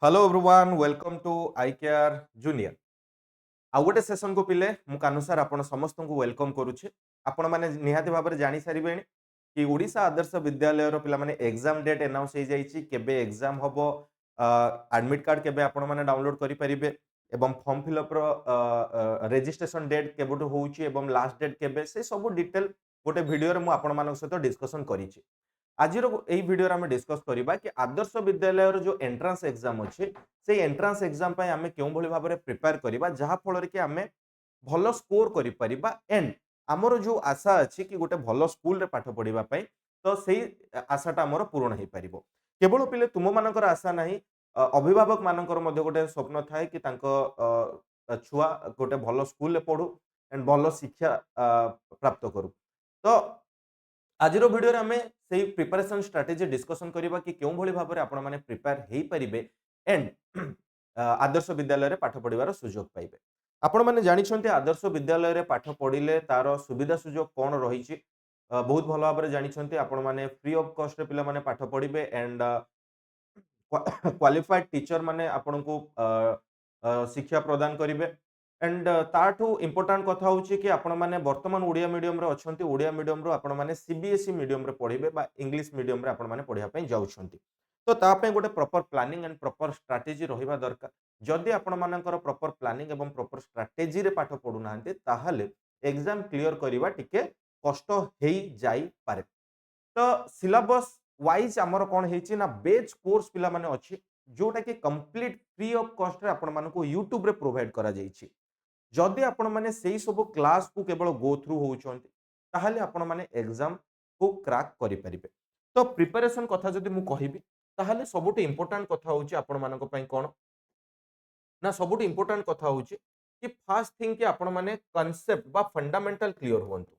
Hello everyone welcome to I care junior आउ गोटे session को पिले मु कानू सर आपण समस्त को वेलकम करुचे आपण माने निहाती भाबरे जानि सारिबेनी कि ओडिशा आदर्श विद्यालय रो पिला माने एग्जाम डेट अनाउंस हो जाइछि केबे एग्जाम हबो एडमिट कार्ड केबे आपण माने डाउनलोड करि परिबे एवं फॉर्म फिलअप रो रजिस्ट्रेशन डेट केबोटु होउछि एवं लास्ट डेट केबे से सब डिटेल गोटे वीडियो रे मु आपण मानक सहित डिस्कशन करिछि आज यही वीडियो आम डिस्कस करवा कि आदर्श विद्यालय जो एंट्रांस एग्जाम अच्छे से एंट्रांस एग्जाम आम क्यों भाव में प्रिपेयर करवा जहाँफल कि आम भल स्कोर कर एंड आमर जो आशा अच्छी कि गोटे भल स्कूल पाठ पढ़ाई तो से आशाटा आमर पूरण हो पार केवल पिले तुम मानकर आशा ना अभिभावक मानकर गोटे स्वप्न थाए कि छुआ गोटे भल स्कूल पढ़ू एंड भल शिक्षा प्राप्त करू तो आज वीडियो आम से प्रिपरेशन स्ट्राटेजी डिस्कसन करवा कि क्यों भली भाव में आपण मैंने प्रिपेयर हो पारे एंड आदर्श विद्यालय पाठ पढ़ार सुजोग पाइबे आपण मैंने जानते आदर्श विद्यालय पाठ पढ़ले तार सुविधा सुजोग कौन रही बहुत भल भाव में जानते आपण मैंने फ्री ऑफ कॉस्ट पिला माने पाठ पढ़े एंड क्वालिफाइड टीचर माने आपण को शिक्षा प्रदान करेंगे एंड ताठू इंपोर्टाट कथा होची कि आपण माने वर्तमान ओडिया मीडियम रे अछंती ओडिया मीडियम रो आपण माने सीबीएसई मीडियम रे पढ़िबे बा इंग्लिश मीडियम रे आपण माने पढ़िया पई जाउछंती तो ता पे गोटे proper planning and proper strategy रहिबा दरकार जदि आपण मानकर प्रॉपर प्लानिंग एवं प्रॉपर स्ट्रेटजी रे पाठ पढु नाहंती ताहाले एग्जाम क्लियर करिवा टिके कष्ट हेई जाई पारे तो सिलेबस वाइज आमर कोन हेची ना बेच कोर्स पिला माने अछि जोटा कि कंप्लीट फ्री ऑफ कॉस्ट रे आपण मानको यूट्यूब रे प्रोवाइड करा जाईछि जदि आपण माने सेही सब क्लास को केवल गो थ्रू होउछंती ताहाले आपण माने एग्जाम को क्रैक करि परिबे तो प्रिपरेशन कथा जदि मु कहिबी ताहाले सबुठ इंपोर्टेंट कथा होउची आपण मानको पई कोन ना सबुठ इंपोर्टेंट कथा होउची कि फर्स्ट थिंग कि आपण माने कांसेप्ट बा फंडामेंटल क्लियर होंतु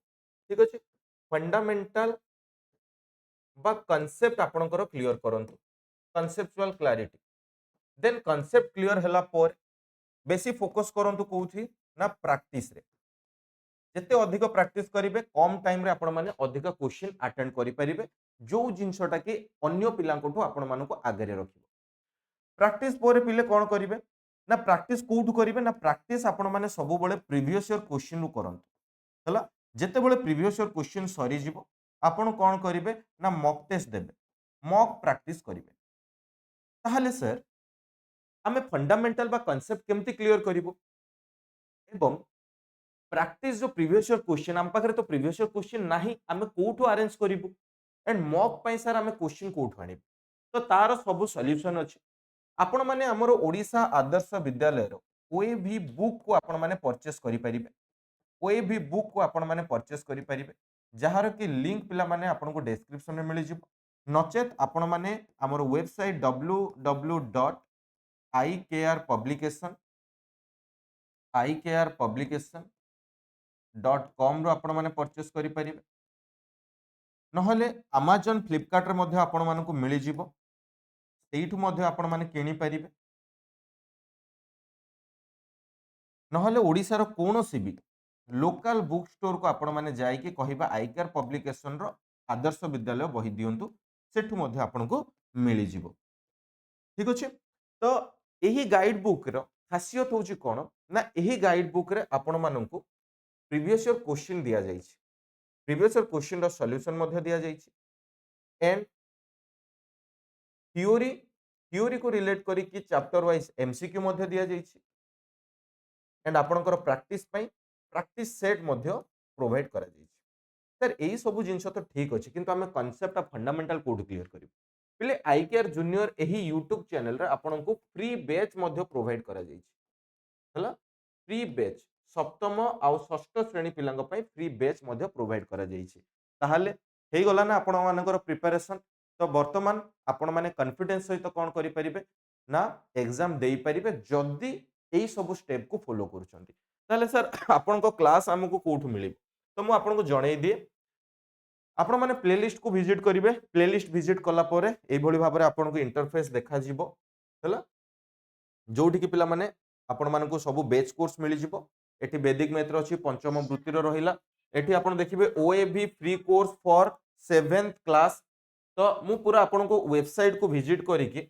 ठीक अछि फंडामेंटल बा कांसेप्ट आपणकर क्लियर करंतु conceptual clarity then concept clear हला पर बेसी फोकस करंतु कोउथी ना प्रैक्टिस रे जिते अधिक प्रैक्टिस करेंगे कम टाइम रे आपण माने अधिक क्वेश्चन अटेंड करि परिबे जो जिनसटा कि अन्य पिलांकोठु आपण मानको आगे रखिबो प्रैक्टिस पोरे पिले कोन करिवे ना प्रैक्टिस कोउठु करिवे ना प्रैक्टिस आपण माने सब बेले प्रीवियस ईयर क्वेश्चन रु करंतु हला जेते बेले प्रीवियस ईयर क्वेश्चन सरी जिवो आपण कोन करिवे ना मॉक टेस्ट देबे मॉक प्रैक्टिस करिवे ताहाले सर आमे फंडामेंटल बा कांसेप्ट केमती क्लियर करिवो एवं प्रैक्टिस जो प्रीवियस ईयर क्वेश्चन आम पाखरे तो प्रीवियस ईयर क्वेश्चन नाही आमे कोठो अरेंज करिवु एंड मॉक पई सर आमे क्वेश्चन कोठो आनिबु तो तार सब सॉल्यूशन अछि आपण माने हमर ओडिसा आदर्श विद्यालय रो कोई भी बुक को आपण माने परचेस करि परिबे कोई भी बुक को आपण माने परचेस करि परिबे जहार कि लिंक पिला माने आपण को डिस्क्रिप्शन में मिलि जिवो नचेत आपण माने हमर वेबसाइट www.ikrpublication.com रो आपण माने परचेस करि परिबे नहले Amazon फ्लिपकार्ट रे मध्ये आपण मानकु मिलि जिवो सेइठु मध्ये आपण माने किनि परिबे नहले ओडिसा रो कोनोसी भी लोकल बुक स्टोर को आपण माने जाई कि कहिबा आईकेआर पब्लिकेशन रो आदर्श विद्यालय बही दियंतु सेठु मध्ये आपण को मिलि जिवो ठीक अछि तो एही गाइड बुक रो खासियत होची कोन ना एही गाइड बुक रे आपण मानकु प्रीवियस ईयर क्वेश्चन दिया जाइछि प्रीवियस ईयर क्वेश्चन रो सॉल्यूशन मध्ये दिया जाइछि एंड थ्योरी को रिलेट करी कि चैप्टर वाइज एमसीक्यू मध्ये दिया जाइछि एंड आपणकर प्रैक्टिस पई प्रैक्टिस सेट मध्ये प्रोवाइड करा जाइछि सर एही सब जिंस तो ठीक अछि किंतु हमें concept of fundamental code clear करिब पहिले आईकेआर जूनियर एही यूट्यूब चैनल रे आपनको फ्री बैच मध्ये प्रोवाइड करा जाइछि हला फ्री बैच सप्तम आउ षष्ठ श्रेणी पिलांग पई फ्री बैच मध्ये प्रोवाइड करा जाइछि ताहाले हेई गला ना आपण मानकर प्रिपरेशन तो वर्तमान आपण माने कॉन्फिडेंस सहित कोन करि परिबे ना एग्जाम देई परिबे जदी एई सब स्टेप को फॉलो करूछंती ताले सर आपण को क्लास हमकु कोठु मिलिब तो मु आपण को जणै दिए आपण माने प्लेलिस्ट को विजिट करिवे प्लेलिस्ट विजिट कला परे एई भली भाबरे आपण को इंटरफेस देखा जिवो हला जोठी कि पिला माने आपण मानकु सब बेच कोर्स मिलि जिवो एठी वैदिक मैथ अछि पंचम वृत्ति रहिला एठी आपण देखिबे ओएबी free course for 7th class तो मु पूरा आपण को वेबसाइट को विजिट करिकि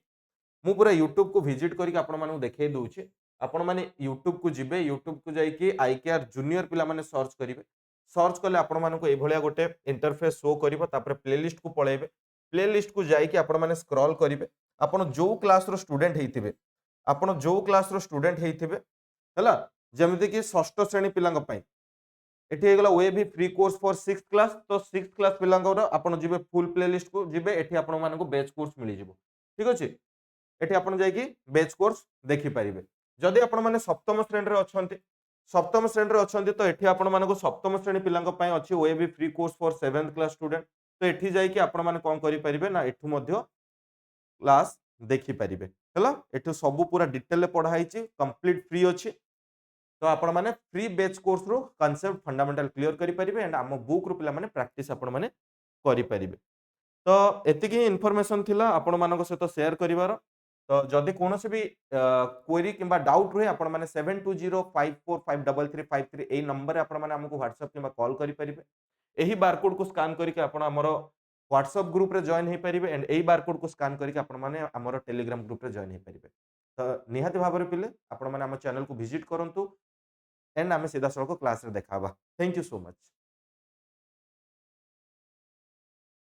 ମୁଁ ପୁରା ୟୁଟ୍ୟୁବ को विजिट करके आपण मानू देखै दउछि आपण माने यूट्यूब को जिबे यूट्यूब को जाइए आई केयर जूनियर पिला माने सर्च करिवे सर्च कले आपण मानू ए भलिया गोटे इंटरफेस शो करिवो तापर प्लेलिस्ट को पळेबे प्लेलिस्ट को जाइए आपण माने स्क्रॉल करिवे आपण जो क्लास रो स्टूडेंट हेइथिबे आपण जो क्लास रो स्टूडेंट हेइथिबे हला जेमिति कि षष्ठ श्रेणी पिलांग पई एठी हेगला वेबी free course for 6th class तो 6th क्लास पिलांगर आपण जिबे फुल प्लेलिस्ट को जिबे एठी आपण मानकु बैच कोर्स मिली जिवो ठीक अछि एठी आपण जाइकी बैच कोर्स देखि परिबे जदि आपण माने सप्तम श्रेणी रे अछंती सप्तम श्रेणी रे अछंती तो एठी आपण मानकु सप्तम श्रेणी पिलांग पई अछि वेबी free course for 7th class student तो एठी जाइकी आपण माने कोन करि परिबे ना एठु मध्य क्लास देखि परिबे हला एठु सब पूरा डिटेल ले पढाई छि कंप्लीट फ्री अछि तो आपण माने फ्री बैच कोर्स रो कांसेप्ट फंडामेंटल क्लियर करि परिबे एंड हम बुक रो पिला माने प्रैक्टिस आपण माने करि परिबे तो एतिकी इन्फॉर्मेशन थिला आपण मानको सहित शेयर करिवार तो जदि कोनोसी भी क्वेरी किंबा डाउट रहे आपण माने 7205453353 एई नंबर रे आपण माने हमकु व्हाट्सएप किंबा कॉल करि परिबे एही बारकोड को स्कैन करके आपण हमर व्हाट्सएप ग्रुप रे जॉइन हे परिबे एंड एही बारकोड को स्कैन करके आपण माने हमर टेलीग्राम ग्रुप रे जॉइन हे परिबे तो निहाती भाबरे पिले आपण माने हम चैनल को विजिट करंतु एंड आम सीधा सड़क क्लास रे देखा थैंक यू सो मच।